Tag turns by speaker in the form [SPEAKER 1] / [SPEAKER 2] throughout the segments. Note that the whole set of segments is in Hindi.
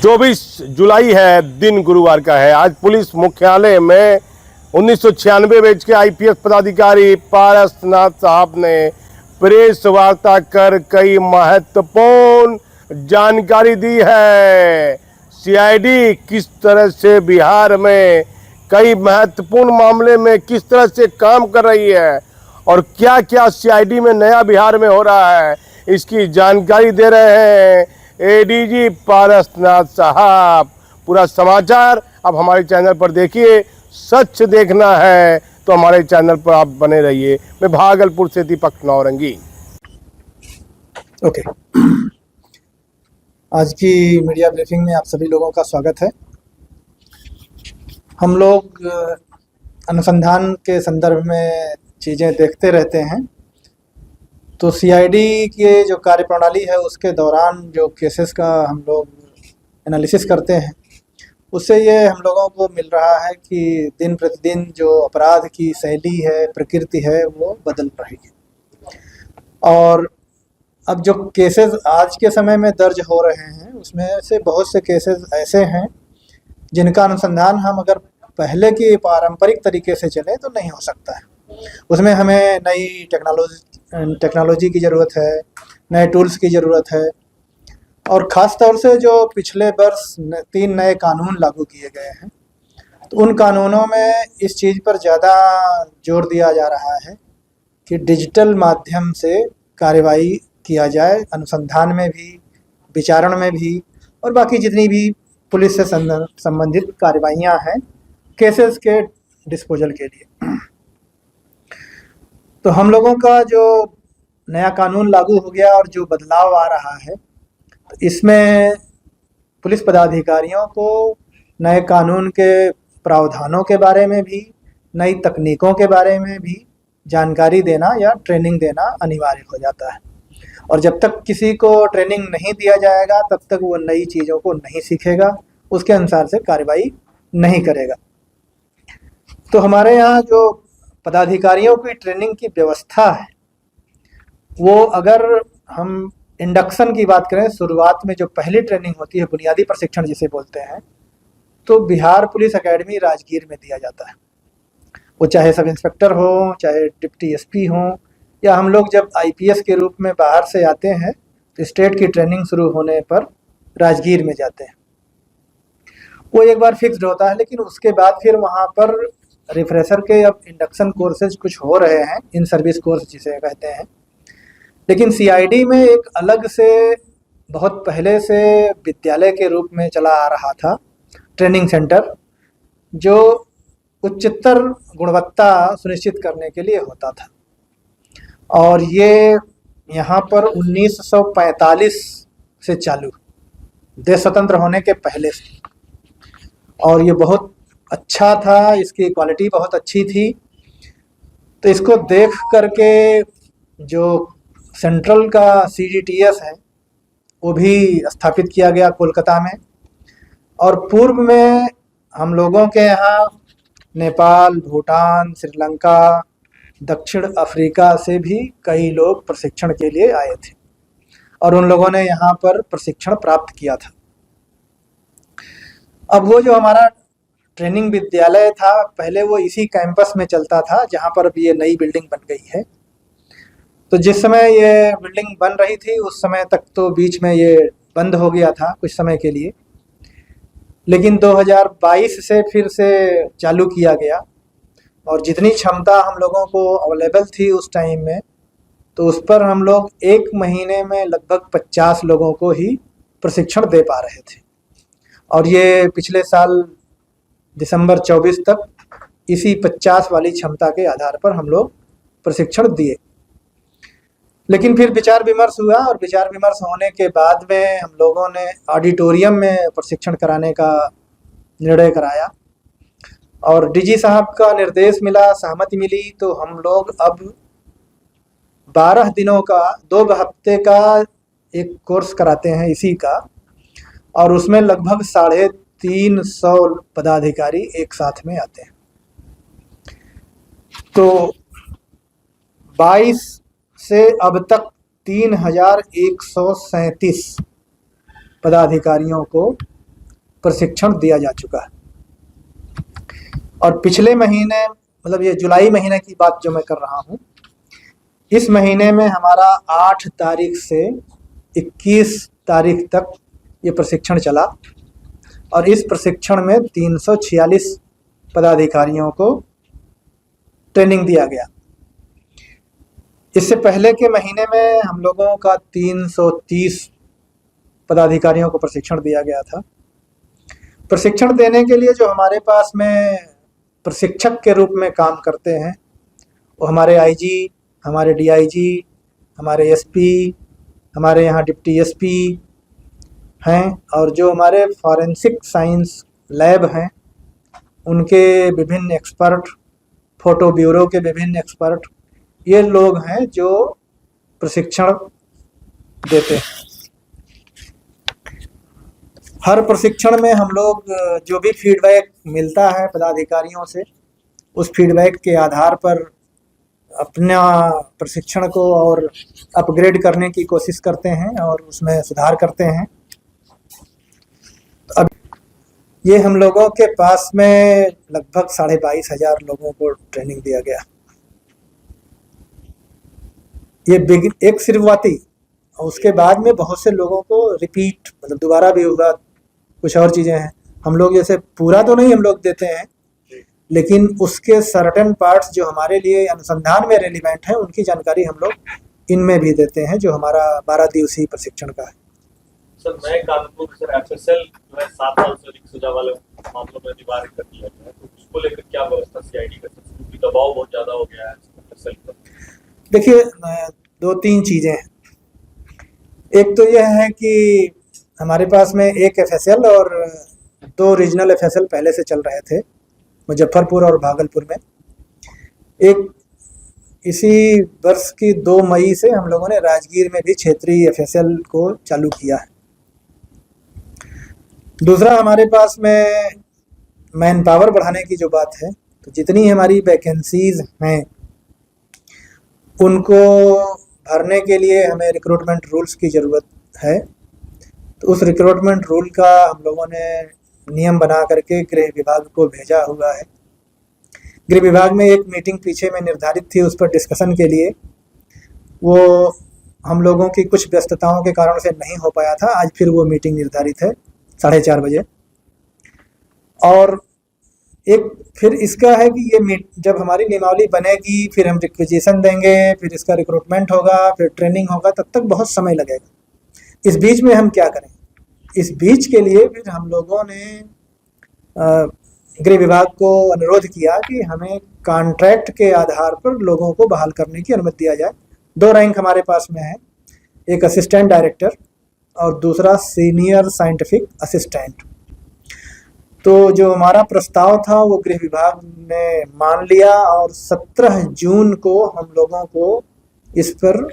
[SPEAKER 1] 24 जुलाई है, दिन गुरुवार का है। आज पुलिस मुख्यालय में 1996 बैच के आईपीएस पदाधिकारी पारसनाथ साहब ने प्रेस वार्ता कर कई महत्वपूर्ण जानकारी दी है। सीआईडी किस तरह से बिहार में कई महत्वपूर्ण मामले में किस तरह से काम कर रही है और क्या क्या सीआईडी में नया बिहार में हो रहा है, इसकी जानकारी दे रहे हैं एडीजी पारसनाथ साहब। पूरा समाचार अब हमारे चैनल पर देखिए। सच देखना है तो हमारे चैनल पर आप बने रहिए। मैं भागलपुर से दीपक नौरंगी।
[SPEAKER 2] ओके, आज की मीडिया ब्रीफिंग में आप सभी लोगों का स्वागत है। हम लोग अनुसंधान के संदर्भ में चीज़ें देखते रहते हैं, तो सीआईडी के जो कार्यप्रणाली है उसके दौरान जो केसेस का हम लोग एनालिसिस करते हैं, उससे ये हम लोगों को मिल रहा है कि दिन प्रतिदिन जो अपराध की शैली है, प्रकृति है, वो बदल रही है। और अब जो केसेस आज के समय में दर्ज हो रहे हैं उसमें से बहुत से केसेस ऐसे हैं जिनका अनुसंधान हम अगर पहले की पारंपरिक तरीके से चले तो नहीं हो सकता है। उसमें हमें नई टेक्नोलॉजी की ज़रूरत है, नए टूल्स की ज़रूरत है, और ख़ास तौर से जो पिछले वर्ष 3 नए कानून लागू किए गए हैं, तो उन कानूनों में इस चीज़ पर ज़्यादा जोर दिया जा रहा है कि डिजिटल माध्यम से कार्रवाई किया जाए, अनुसंधान में भी, विचारण में भी, और बाकी जितनी भी पुलिस से संबंधित कार्रवाइयाँ हैं केसेस के डिस्पोजल के लिए। तो हम लोगों का जो नया कानून लागू हो गया और जो बदलाव आ रहा है, तो इसमें पुलिस पदाधिकारियों को नए कानून के प्रावधानों के बारे में भी, नई तकनीकों के बारे में भी जानकारी देना या ट्रेनिंग देना अनिवार्य हो जाता है। और जब तक किसी को ट्रेनिंग नहीं दिया जाएगा तब तक वो नई चीज़ों को नहीं सीखेगा, उसके अनुसार से कार्रवाई नहीं करेगा। तो हमारे यहाँ जो पदाधिकारियों की ट्रेनिंग की व्यवस्था है, वो अगर हम इंडक्शन की बात करें, शुरुआत में जो पहली ट्रेनिंग होती है, बुनियादी प्रशिक्षण जिसे बोलते हैं, तो बिहार पुलिस एकेडमी राजगीर में दिया जाता है। वो चाहे सब इंस्पेक्टर हो, चाहे डिप्टी एसपी हो, या हम लोग जब आईपीएस के रूप में बाहर से आते हैं तो स्टेट की ट्रेनिंग शुरू होने पर राजगीर में जाते हैं। वो एक बार फिक्स्ड होता है, लेकिन उसके बाद फिर वहाँ पर रिफ्रेशर के अब इंडक्शन कोर्सेज कुछ हो रहे हैं, इन सर्विस कोर्स जिसे कहते हैं। लेकिन सीआईडी में एक अलग से बहुत पहले से विद्यालय के रूप में चला आ रहा था ट्रेनिंग सेंटर, जो उच्चतर गुणवत्ता सुनिश्चित करने के लिए होता था। और ये यहाँ पर 1945 से चालू, देश स्वतंत्र होने के पहले से, और ये बहुत अच्छा था, इसकी क्वालिटी बहुत अच्छी थी। तो इसको देख करके जो सेंट्रल का सीजीटीएस है वो भी स्थापित किया गया कोलकाता में। और पूर्व में हम लोगों के यहाँ नेपाल, भूटान, श्रीलंका, दक्षिण अफ्रीका से भी कई लोग प्रशिक्षण के लिए आए थे और उन लोगों ने यहाँ पर प्रशिक्षण प्राप्त किया था। अब वो जो हमारा ट्रेनिंग विद्यालय था, पहले वो इसी कैंपस में चलता था जहाँ पर अब ये नई बिल्डिंग बन गई है। तो जिस समय ये बिल्डिंग बन रही थी उस समय तक तो बीच में ये बंद हो गया था कुछ समय के लिए, लेकिन 2022 से फिर से चालू किया गया। और जितनी क्षमता हम लोगों को अवेलेबल थी उस टाइम में, तो उस पर हम लोग 1 महीने में लगभग 50 लोगों को ही प्रशिक्षण दे पा रहे थे। और ये पिछले साल दिसंबर 24 तक इसी 50 वाली क्षमता के आधार पर हम लोग प्रशिक्षण दिए। लेकिन फिर विचार विमर्श हुआ, और विचार विमर्श होने के बाद में हम लोगों ने ऑडिटोरियम में प्रशिक्षण कराने का निर्णय कराया, और डीजी साहब का निर्देश मिला, सहमति मिली, तो हम लोग अब 12 दिनों का, 2 हफ्ते का एक कोर्स कराते हैं इसी का, और उसमें लगभग 350 पदाधिकारी एक साथ में आते हैं। तो 22 से अब तक 3137 पदाधिकारियों को प्रशिक्षण दिया जा चुका है। और पिछले महीने, मतलब ये जुलाई महीने की बात जो मैं कर रहा हूँ, इस महीने में हमारा 8 तारीख से 21 तारीख तक ये प्रशिक्षण चला और इस प्रशिक्षण में 346 पदाधिकारियों को ट्रेनिंग दिया गया। इससे पहले के महीने में हम लोगों का 330 पदाधिकारियों को प्रशिक्षण दिया गया था। प्रशिक्षण देने के लिए जो हमारे पास में प्रशिक्षक के रूप में काम करते हैं वो हमारे आईजी, हमारे डीआईजी, हमारे एसपी, हमारे यहाँ डिप्टी एसपी हैं और जो हमारे फॉरेंसिक साइंस लैब हैं उनके विभिन्न एक्सपर्ट, फोटो ब्यूरो के विभिन्न एक्सपर्ट, ये लोग हैं जो प्रशिक्षण देते हैं। हर प्रशिक्षण में हम लोग जो भी फीडबैक मिलता है पदाधिकारियों से, उस फीडबैक के आधार पर अपना प्रशिक्षण को और अपग्रेड करने की कोशिश करते हैं और उसमें सुधार करते हैं। अब ये हम लोगों के पास में लगभग 22,500 लोगों को ट्रेनिंग दिया गया। ये एक शुरुआती, और उसके बाद में बहुत से लोगों को रिपीट, मतलब दोबारा भी होगा। कुछ और चीज़ें हैं, हम लोग जैसे पूरा तो नहीं हम लोग देते हैं, लेकिन उसके सर्टेन पार्ट्स जो हमारे लिए अनुसंधान में रेलिवेंट हैं उनकी जानकारी हम लोग इनमें भी देते हैं, जो हमारा 12 दिवसीय प्रशिक्षण का है।
[SPEAKER 3] सर नए कानून सर एफएसएल जो है 7 साल से अधिक सजा वाले मामलों में निवारित कर दिया गया है, तो उसको लेकर क्या व्यवस्था सीआईडी कर सकती है, क्योंकि दबाव बहुत ज्यादा हो गया है एफएसएल पर?
[SPEAKER 2] देखिए, 2-3 चीज़ें हैं। एक तो यह है कि हमारे पास में एक एफएसएल और 2 रीजनल एफएसएल पहले से चल रहे थे, मुजफ्फरपुर और भागलपुर में। एक इसी वर्ष की 2 मई से हम लोगों ने राजगीर में भी क्षेत्रीय एफएसएल को चालू किया है। दूसरा, हमारे पास में मैन पावर बढ़ाने की जो बात है, तो जितनी हमारी वैकेंसीज हैं उनको भरने के लिए हमें रिक्रूटमेंट रूल्स की ज़रूरत है। तो उस रिक्रूटमेंट रूल का हम लोगों ने नियम बना करके गृह विभाग को भेजा हुआ है। गृह विभाग में एक मीटिंग पीछे में निर्धारित थी उस पर डिस्कशन के लिए, वो हम लोगों की कुछ व्यस्तताओं के कारण से नहीं हो पाया था। आज फिर वो मीटिंग निर्धारित है 4:30 बजे। और एक फिर इसका है कि ये जब हमारी नियमावली बनेगी, फिर हम रिक्विजिशन देंगे, फिर इसका रिक्रूटमेंट होगा, फिर ट्रेनिंग होगा, तब तक बहुत समय लगेगा। इस बीच में हम क्या करें? इस बीच के लिए फिर हम लोगों ने गृह विभाग को अनुरोध किया कि हमें कॉन्ट्रैक्ट के आधार पर लोगों को बहाल करने की अनुमति दिया जाए। 2 रैंक हमारे पास में है, एक असिस्टेंट डायरेक्टर और दूसरा सीनियर साइंटिफिक असिस्टेंट। तो जो हमारा प्रस्ताव था वो गृह विभाग ने मान लिया और 17 जून को हम लोगों को इस पर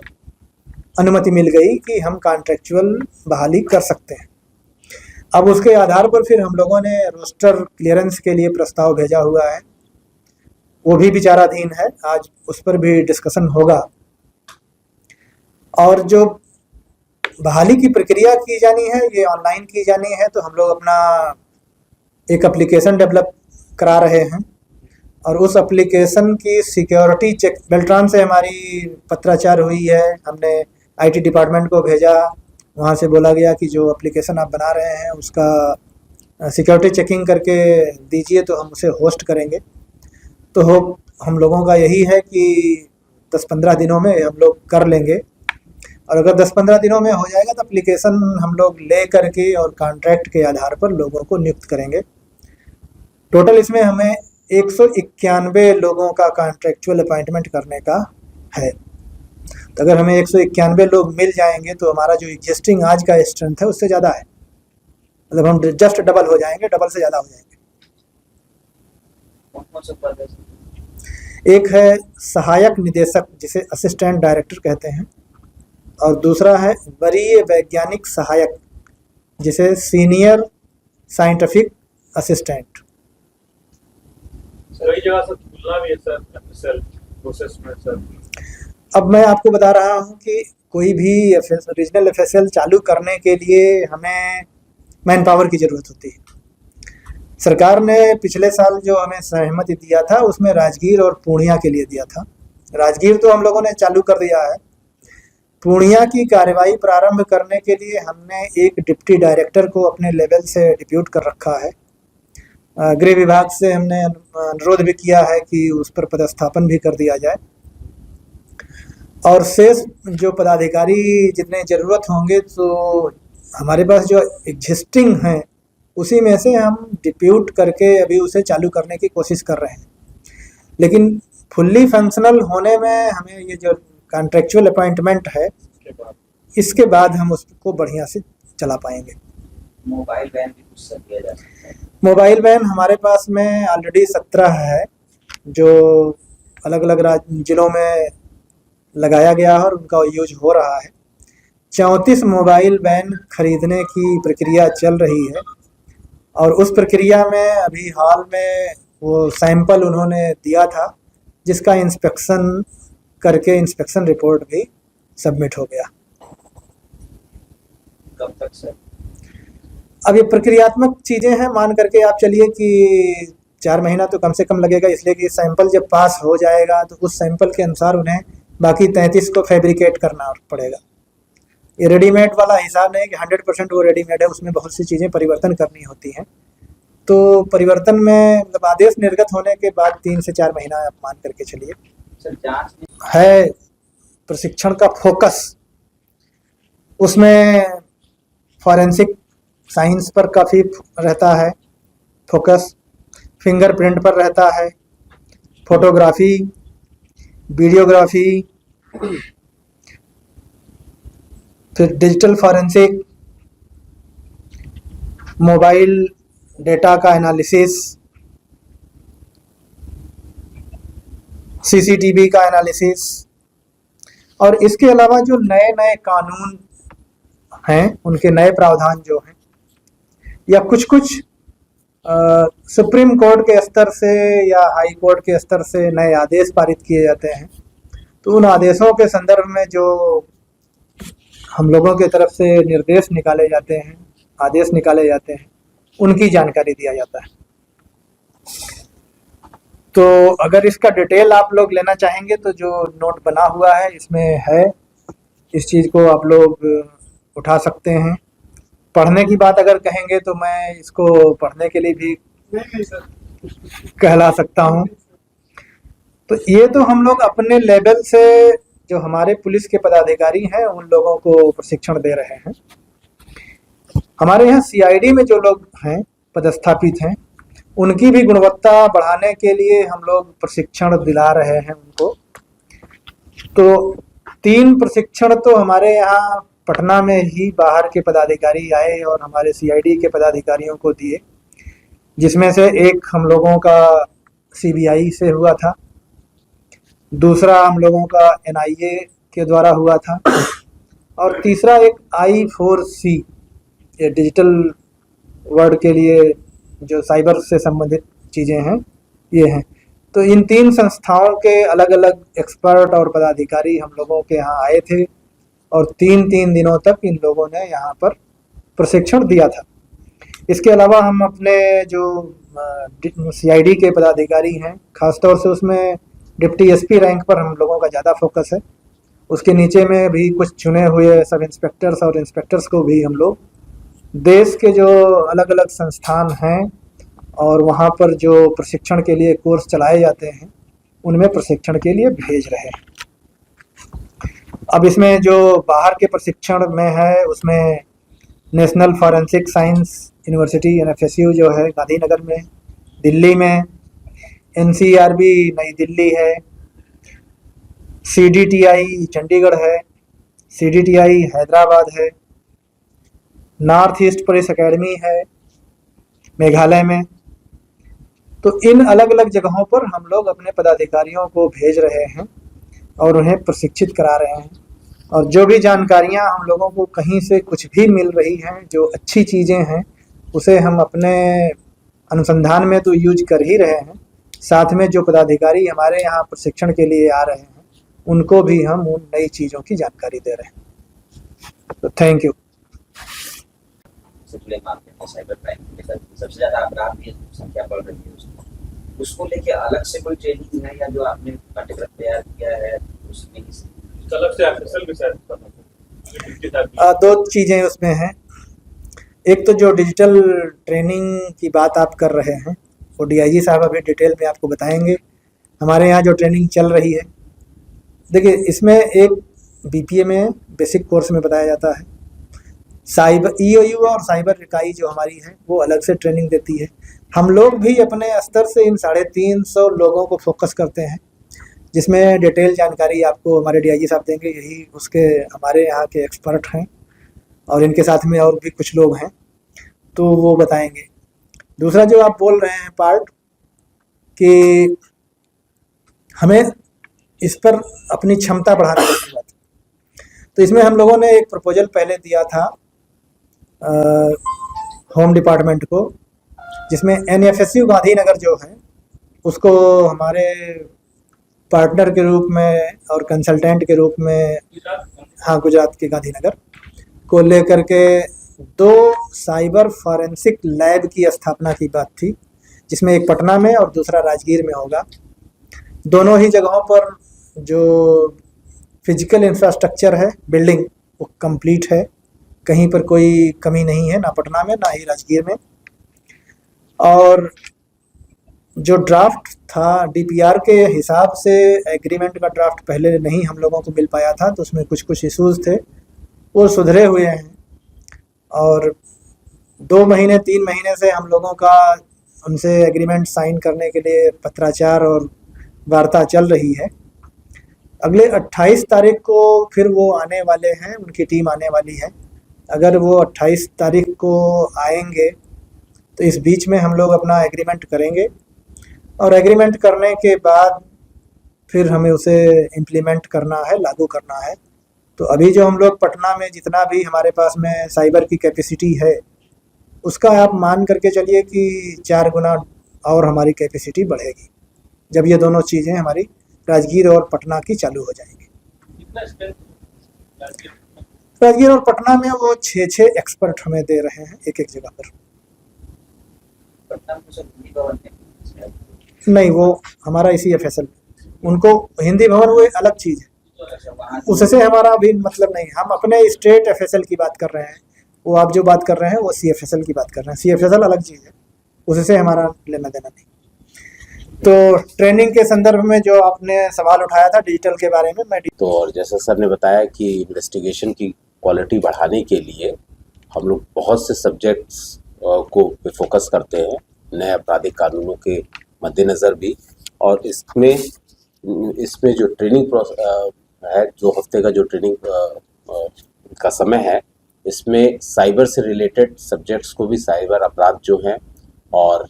[SPEAKER 2] अनुमति मिल गई कि हम कॉन्ट्रेक्चुअल बहाली कर सकते हैं। अब उसके आधार पर फिर हम लोगों ने रोस्टर क्लियरेंस के लिए प्रस्ताव भेजा हुआ है, वो भी विचाराधीन है, आज उस पर भी डिस्कशन होगा। और जो बहाली की प्रक्रिया की जानी है ये ऑनलाइन की जानी है, तो हम लोग अपना एक एप्लीकेशन डेवलप करा रहे हैं और उस एप्लीकेशन की सिक्योरिटी चेक, बेल्ट्रान से हमारी पत्राचार हुई है, हमने आईटी डिपार्टमेंट को भेजा, वहाँ से बोला गया कि जो एप्लीकेशन आप बना रहे हैं उसका सिक्योरिटी चेकिंग करके दीजिए तो हम उसे होस्ट करेंगे। तो हम लोगों का यही है कि 10-15 दिनों में हम लोग कर लेंगे, और अगर 10-15 दिनों में हो जाएगा तो एप्लीकेशन हम लोग ले करके और कॉन्ट्रैक्ट के आधार पर लोगों को नियुक्त करेंगे। टोटल इसमें हमें 191 लोगों का कॉन्ट्रैक्चुअल अपॉइंटमेंट करने का है। तो अगर हमें 191 लोग मिल जाएंगे तो हमारा जो एग्जिस्टिंग आज का स्ट्रेंथ है उससे ज़्यादा है, मतलब हम जस्ट डबल हो जाएंगे, डबल से ज़्यादा हो जाएंगे। एक है सहायक निदेशक जिसे असिस्टेंट डायरेक्टर कहते हैं, और दूसरा है वरीय वैज्ञानिक सहायक जिसे सीनियर साइंटिफिक असिस्टेंट।
[SPEAKER 3] कई जगह से तुलना भी है सर एफएसएल प्रोसेस में सर।
[SPEAKER 2] अब मैं आपको बता रहा हूं कि कोई भी रीजनल एफएसएल चालू करने के लिए हमें मैन पावर की ज़रूरत होती है। सरकार ने पिछले साल जो हमें सहमति दिया था उसमें राजगीर और पूर्णिया के लिए दिया था। राजगीर तो हम लोगों ने चालू कर दिया है। पूर्णिया की कार्रवाई प्रारंभ करने के लिए हमने एक डिप्टी डायरेक्टर को अपने लेवल से डिप्यूट कर रखा है। गृह विभाग से हमने अनुरोध भी किया है कि उस पर पदस्थापन भी कर दिया जाए और शेष जो पदाधिकारी जितने ज़रूरत होंगे तो हमारे पास जो एग्जिस्टिंग हैं उसी में से हम डिप्यूट करके अभी उसे चालू करने की कोशिश कर रहे हैं। लेकिन फुल्ली फंक्शनल होने में हमें ये जो कॉन्ट्रेक्चुअल अपॉइंटमेंट है इसके बाद हम उसको बढ़िया से चला पाएंगे।
[SPEAKER 4] मोबाइल वैन भी कुछ सब दिया जा सकता है।
[SPEAKER 2] मोबाइल वैन हमारे पास में ऑलरेडी 17 है जो अलग अलग जिलों में लगाया गया है और उनका यूज हो रहा है। 34 मोबाइल वैन खरीदने की प्रक्रिया चल रही है और उस प्रक्रिया में अभी हाल में वो सैंपल उन्होंने दिया था जिसका इंस्पेक्शन करके इंस्पेक्शन रिपोर्ट भी सबमिट हो गया।
[SPEAKER 4] कब तक सर?
[SPEAKER 2] अब ये प्रक्रियात्मक चीज़ें हैं, मान करके आप चलिए कि 4 महीना तो कम से कम लगेगा, इसलिए कि सैंपल जब पास हो जाएगा तो उस सैंपल के अनुसार उन्हें बाकी 33 को फैब्रिकेट करना पड़ेगा। ये रेडीमेड वाला हिसाब नहीं कि 100% वो रेडीमेड है, उसमें बहुत सी चीज़ें परिवर्तन करनी होती हैं। तो परिवर्तन में मतलब आदेश निर्गत होने के बाद 3 से 4 महीना आप मान करके चलिए।
[SPEAKER 4] सर जांच में
[SPEAKER 2] है प्रशिक्षण का फोकस, उसमें फॉरेंसिक साइंस पर काफ़ी रहता है फोकस, फिंगरप्रिंट पर रहता है, फोटोग्राफी, वीडियोग्राफी, फिर डिजिटल फॉरेंसिक, मोबाइल डेटा का एनालिसिस, सीसीटीवी का एनालिसिस और इसके अलावा जो नए नए कानून हैं उनके नए प्रावधान जो हैं या कुछ सुप्रीम कोर्ट के स्तर से या हाई कोर्ट के स्तर से नए आदेश पारित किए जाते हैं, तो उन आदेशों के संदर्भ में जो हम लोगों के तरफ से निर्देश निकाले जाते हैं, आदेश निकाले जाते हैं, उनकी जानकारी दिया जाता है। तो अगर इसका डिटेल आप लोग लेना चाहेंगे तो जो नोट बना हुआ है इसमें है, इस चीज़ को आप लोग उठा सकते हैं। पढ़ने की बात अगर कहेंगे तो मैं इसको पढ़ने के लिए भी कहला सकता हूँ। तो ये तो हम लोग अपने लेवल से जो हमारे पुलिस के पदाधिकारी हैं उन लोगों को प्रशिक्षण दे रहे हैं। हमारे यहाँ सीआईडी में जो लोग हैं पदस्थापित हैं उनकी भी गुणवत्ता बढ़ाने के लिए हम लोग प्रशिक्षण दिला रहे हैं उनको। तो 3 प्रशिक्षण तो हमारे यहाँ पटना में ही बाहर के पदाधिकारी आए और हमारे सीआईडी के पदाधिकारियों को दिए, जिसमें से एक हम लोगों का सीबीआई से हुआ था, दूसरा हम लोगों का एनआईए के द्वारा हुआ था और तीसरा एक I4C ये डिजिटल वर्ल्ड के लिए जो साइबर से संबंधित चीज़ें हैं ये हैं। तो इन 3 संस्थाओं के अलग अलग एक्सपर्ट और पदाधिकारी हम लोगों के यहाँ आए थे और 3 दिनों तक इन लोगों ने यहाँ पर प्रशिक्षण दिया था। इसके अलावा हम अपने जो सीआईडी के पदाधिकारी हैं, खासतौर से उसमें डिप्टी एसपी रैंक पर हम लोगों का ज़्यादा फोकस है, उसके नीचे में भी कुछ चुने हुए सब इंस्पेक्टर्स और इंस्पेक्टर्स को भी हम लोग देश के जो अलग अलग संस्थान हैं और वहाँ पर जो प्रशिक्षण के लिए कोर्स चलाए जाते हैं उनमें प्रशिक्षण के लिए भेज रहे हैं। अब इसमें जो बाहर के प्रशिक्षण में है उसमें national forensic science university NFSU जो है गांधीनगर में, दिल्ली में, NCRB नई दिल्ली है, CDTI चंडीगढ़ है, CDTI हैदराबाद है, नॉर्थ ईस्ट पुलिस एकेडमी है मेघालय में। तो इन अलग अलग जगहों पर हम लोग अपने पदाधिकारियों को भेज रहे हैं और उन्हें प्रशिक्षित करा रहे हैं। और जो भी जानकारियां हम लोगों को कहीं से कुछ भी मिल रही हैं, जो अच्छी चीज़ें हैं, उसे हम अपने अनुसंधान में तो यूज कर ही रहे हैं, साथ में जो पदाधिकारी हमारे यहाँ प्रशिक्षण के लिए आ रहे हैं उनको भी हम उन नई चीज़ों की जानकारी दे रहे हैं। तो थैंक यू।
[SPEAKER 4] से जुड़े मामले में साइबर क्राइम के साथ सबसे ज्यादा अपराध की संख्या बढ़ रही है उसको लेके अलग से कोई ट्रेनिंग है या जो आपने पाठ्यक्रम तैयार किया है उसमें
[SPEAKER 3] अलग से एफएसएल भी शायद करना है।
[SPEAKER 2] दो चीज़ें उसमें हैं। एक तो जो डिजिटल ट्रेनिंग की बात आप कर रहे हैं वो डीआईजी साहब अभी डिटेल में आपको बताएंगे। हमारे यहाँ जो ट्रेनिंग चल रही है, देखिए इसमें एक बीपीए में बेसिक कोर्स में बताया जाता है, साइबर ईओयू और साइबर इकाई जो हमारी है वो अलग से ट्रेनिंग देती है। हम लोग भी अपने स्तर से इन 350 लोगों को फोकस करते हैं, जिसमें डिटेल जानकारी आपको हमारे डीआईजी साहब देंगे। यही उसके हमारे यहाँ के एक्सपर्ट हैं और इनके साथ में और भी कुछ लोग हैं तो वो बताएंगे। दूसरा जो आप बोल रहे हैं पार्ट कि हमें इस पर अपनी क्षमता बढ़ाने की बात, तो इसमें हम लोगों ने एक प्रपोजल पहले दिया था होम डिपार्टमेंट को, जिसमें एनएफएसयू गांधीनगर जो है उसको हमारे पार्टनर के रूप में और कंसल्टेंट के रूप में, हाँ गुजरात के गांधीनगर को लेकर के 2 साइबर फॉरेंसिक लैब की स्थापना की बात थी, जिसमें एक पटना में और दूसरा राजगीर में होगा। दोनों ही जगहों पर जो फिजिकल इंफ्रास्ट्रक्चर है, बिल्डिंग, वो कंप्लीट है, कहीं पर कोई कमी नहीं है, ना पटना में ना ही राजगीर में। और जो ड्राफ्ट था डीपीआर के हिसाब से, एग्रीमेंट का ड्राफ्ट पहले नहीं हम लोगों को मिल पाया था, तो उसमें कुछ इश्यूज थे, वो सुधरे हुए हैं। और 2 महीने 3 महीने से हम लोगों का उनसे एग्रीमेंट साइन करने के लिए पत्राचार और वार्ता चल रही है। अगले 28 तारीख को फिर वो आने वाले हैं, उनकी टीम आने वाली है। अगर वो 28 तारीख को आएंगे तो इस बीच में हम लोग अपना एग्रीमेंट करेंगे और एग्रीमेंट करने के बाद फिर हमें उसे इम्प्लीमेंट करना है, लागू करना है। तो अभी जो हम लोग पटना में जितना भी हमारे पास में साइबर की कैपेसिटी है, उसका आप मान करके चलिए कि 4 गुना और हमारी कैपेसिटी बढ़ेगी जब ये दोनों चीज़ें हमारी राजगीर और पटना की चालू हो जाएंगी। राजगीर और पटना में वो 6 एक्सपर्ट हमें दे रहे हैं एक जगह पर।
[SPEAKER 4] पटना में सर हिंदी भवन है
[SPEAKER 2] नहीं, वो हमारा इसी एफएसएल, उनको हिंदी भवन वो एक अलग चीज़ है, उससे हमारा अभी मतलब नहीं। हम अपने स्टेट एफएसएल की बात कर रहे हैं, वो आप जो बात कर रहे हैं वो सीएफएसएल की बात कर रहे हैं। सीएफएसएल अलग चीज़ है, उससे हमारा लेना देना नहीं। तो ट्रेनिंग के संदर्भ में जो आपने सवाल उठाया था डिजिटल के बारे में, मैं
[SPEAKER 5] तो और जैसा सर ने बताया कि इन्वेस्टिगेशन की क्वालिटी बढ़ाने के लिए हम लोग बहुत से सब्जेक्ट्स को फोकस करते हैं, नए आपराधिक कानूनों के मद्देनज़र भी। और इसमें जो ट्रेनिंग है, 2 हफ्ते का जो ट्रेनिंग का समय है, इसमें साइबर से रिलेटेड सब्जेक्ट्स को भी, साइबर अपराध जो हैं और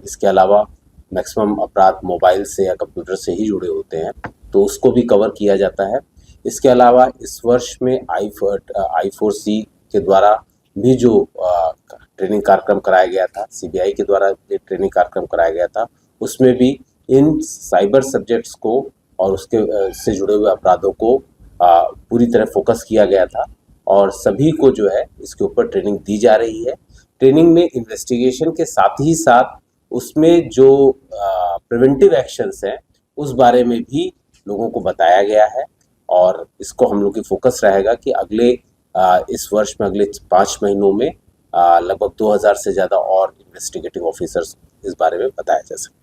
[SPEAKER 5] इसके अलावा मैक्सिमम अपराध मोबाइल से या कंप्यूटर से ही जुड़े होते हैं, तो उसको भी कवर किया जाता है। इसके अलावा इस वर्ष में I4C के द्वारा भी जो ट्रेनिंग कार्यक्रम कराया गया था, सीबीआई के द्वारा एक ट्रेनिंग कार्यक्रम कराया गया था, उसमें भी इन साइबर सब्जेक्ट्स को और उसके से जुड़े हुए अपराधों को पूरी तरह फोकस किया गया था और सभी को जो है इसके ऊपर ट्रेनिंग दी जा रही है। ट्रेनिंग में इन्वेस्टिगेशन के साथ ही साथ उसमें जो प्रिवेंटिव एक्शंस हैं उस बारे में भी लोगों को बताया गया है और इसको हम लोग की फोकस रहेगा कि अगले इस वर्ष में अगले 5 महीनों में लगभग 2000 से ज़्यादा और इन्वेस्टिगेटिंग ऑफिसर्स इस बारे में बताया जा सके।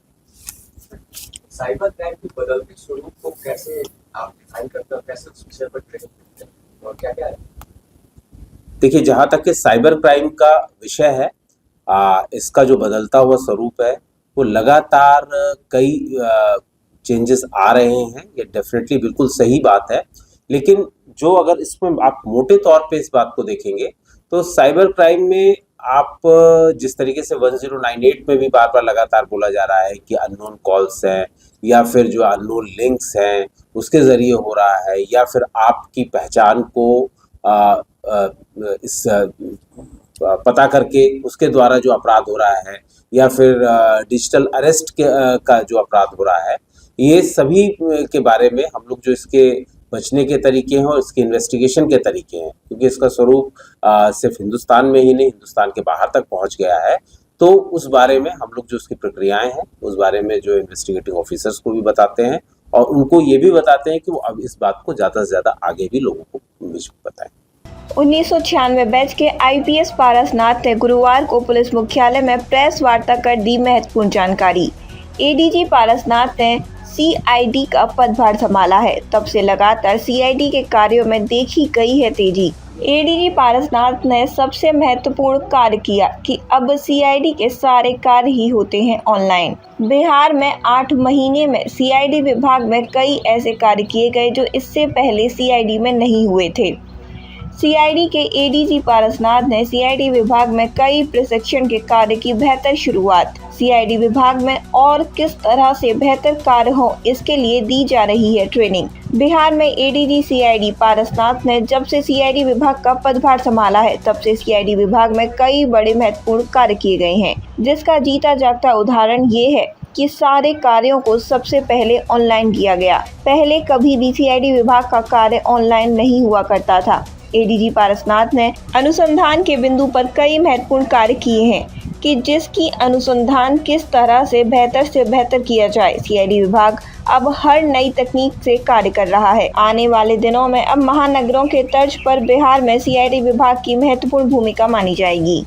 [SPEAKER 3] साइबर क्राइम की बदलते स्वरूप को कैसे आप डिफाइन करते हो, कैसे उस विषय पर ट्रेनिंग करते हैं और क्या क्या है?
[SPEAKER 5] देखिए, जहाँ तक कि साइबर क्राइम का विषय है, इसका जो बदलता हुआ स्वरूप है वो लगातार कई चेंजेस आ रहे हैं, ये डेफिनेटली बिल्कुल सही बात है। लेकिन जो अगर इसमें आप मोटे तौर पे इस बात को देखेंगे तो साइबर क्राइम में आप जिस तरीके से 1098 में भी बार बार लगातार बोला जा रहा है कि अननोन कॉल्स हैं या फिर जो अननोन लिंक्स हैं उसके ज़रिए हो रहा है, या फिर आपकी पहचान को इस पता करके उसके द्वारा जो अपराध हो रहा है, या फिर डिजिटल अरेस्ट का जो अपराध हो रहा है, ये सभी के बारे में हम लोग जो इसके बचने के तरीके हैं और इसके इन्वेस्टिगेशन के तरीके हैं, क्योंकि इसका स्वरूप सिर्फ हिंदुस्तान में ही नहीं, हिंदुस्तान के बाहर तक पहुंच गया है। तो उस बारे में हम लोग जो उसकी प्रक्रियाएं हैं उस बारे में जो इन्वेस्टिगेटिंग ऑफिसर्स को भी बताते हैं और उनको ये भी बताते हैं कि वो अब इस बात को ज़्यादा से ज़्यादा आगे भी लोगों को बताएं।
[SPEAKER 6] 1996 बैच के आईपीएस पारसनाथ ने गुरुवार को पुलिस मुख्यालय में प्रेस वार्ता कर दी महत्वपूर्ण जानकारी। एडीजी पारसनाथ ने सीआईडी का पदभार संभाला है, तब से लगातार सीआईडी के कार्यों में देखी गई है तेजी। एडीजी पारसनाथ ने सबसे महत्वपूर्ण कार्य किया कि अब सीआईडी के सारे कार्य ही होते हैं ऑनलाइन। बिहार में 8 महीने में सीआईडी विभाग में कई ऐसे कार्य किए गए जो इससे पहले सीआईडी में नहीं हुए थे। सीआईडी के एडीजी पारसनाथ ने सीआईडी विभाग में कई प्रशिक्षण के कार्य की बेहतर शुरुआत। सीआईडी विभाग में और किस तरह से बेहतर कार्य हो इसके लिए दी जा रही है ट्रेनिंग। बिहार में एडीजी सीआईडी पारसनाथ ने जब से सीआईडी विभाग का पदभार संभाला है तब से सीआईडी विभाग में कई बड़े महत्वपूर्ण कार्य किए गए हैं, जिसका जीता जागता उदाहरण ये है कि सारे कार्यों को सबसे पहले ऑनलाइन किया गया। पहले कभी भी सीआईडी विभाग का कार्य ऑनलाइन नहीं हुआ करता था। एडीजी पारसनाथ ने अनुसंधान के बिंदु पर कई महत्वपूर्ण कार्य किए हैं कि जिसकी अनुसंधान किस तरह से बेहतर किया जाए। सीआईडी विभाग अब हर नई तकनीक से कार्य कर रहा है। आने वाले दिनों में अब महानगरों के तर्ज पर बिहार में सीआईडी विभाग की महत्वपूर्ण भूमिका मानी जाएगी।